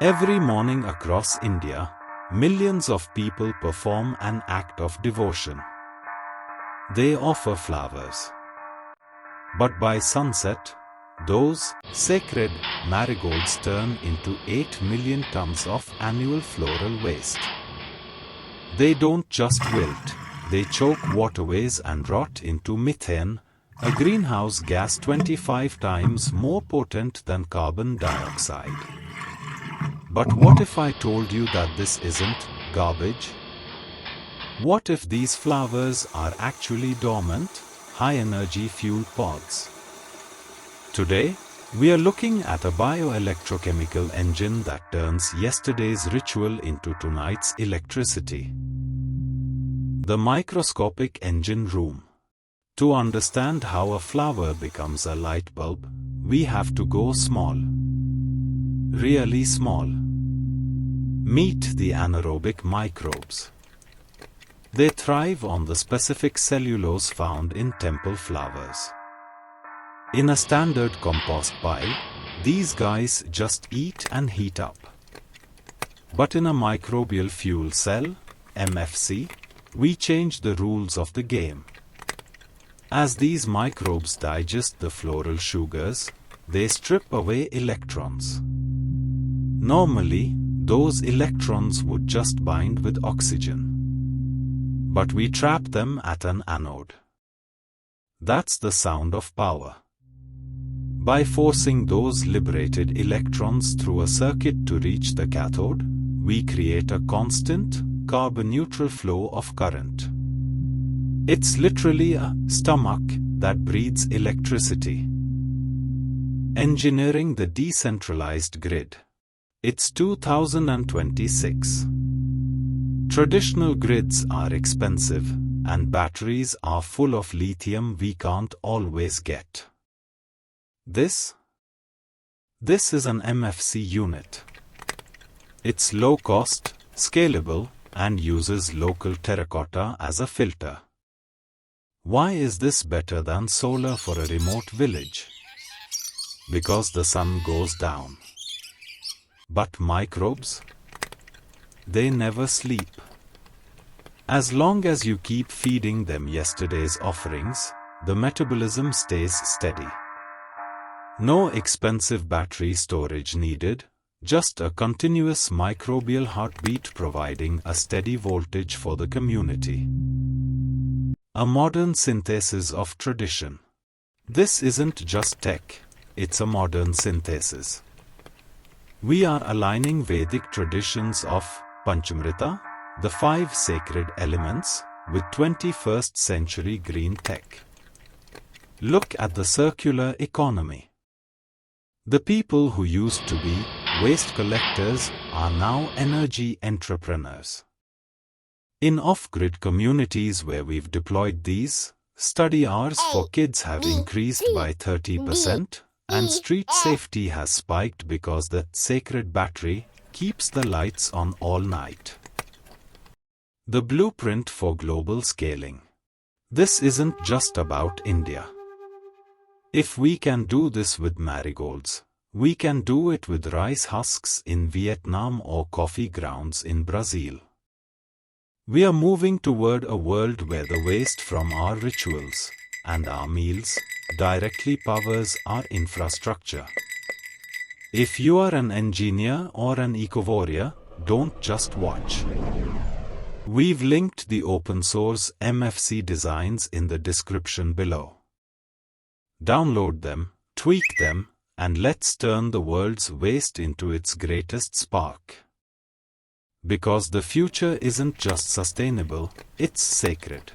Every morning across India, millions of people perform an act of devotion. They offer flowers. But by sunset, those sacred marigolds turn into 8 million tons of annual floral waste. They don't just wilt, they choke waterways and rot into methane, a greenhouse gas 25 times more potent than carbon dioxide. But what if I told you that this isn't garbage? What if these flowers are actually dormant, high-energy fuel pods? Today, we are looking at a bio-electrochemical engine that turns yesterday's ritual into tonight's electricity. The Microscopic Engine Room. To understand how a flower becomes a light bulb, we have to go small. Really small. Meet the anaerobic microbes. They thrive on the specific cellulose found in temple flowers. In a standard compost pile, these guys just eat and heat up. But in a microbial fuel cell, MFC, we change the rules of the game. As these microbes digest the floral sugars, they strip away electrons. Normally, those electrons would just bind with oxygen. But we trap them at an anode. That's the sound of power. By forcing those liberated electrons through a circuit to reach the cathode, we create a constant, carbon-neutral flow of current. It's literally a stomach that breathes electricity. Engineering the decentralized grid. It's 2026. Traditional grids are expensive, and batteries are full of lithium we can't always get. This is an MFC unit. It's low cost, scalable, and uses local terracotta as a filter. Why is this better than solar for a remote village? Because the sun goes down. But microbes? They never sleep. As long as you keep feeding them yesterday's offerings, the metabolism stays steady. No expensive battery storage needed, just a continuous microbial heartbeat providing a steady voltage for the community. A modern synthesis of tradition. This isn't just tech, it's a modern synthesis. We are aligning Vedic traditions of Panchamrita, the 5 sacred elements, with 21st century green tech. Look at the circular economy. The people who used to be waste collectors are now energy entrepreneurs. In off-grid communities where we've deployed these, study hours for kids have increased by 30%, and street safety has spiked because that sacred battery keeps the lights on all night. The blueprint for global scaling. This isn't just about India. If we can do this with marigolds, we can do it with rice husks in Vietnam or coffee grounds in Brazil. We are moving toward a world where the waste from our rituals and our meals directly powers our infrastructure. If you are an engineer or an eco-warrior, don't just watch. We've linked the open source MFC designs in the description below. Download them, tweak them, and let's turn the world's waste into its greatest spark. Because the future isn't just sustainable, it's sacred.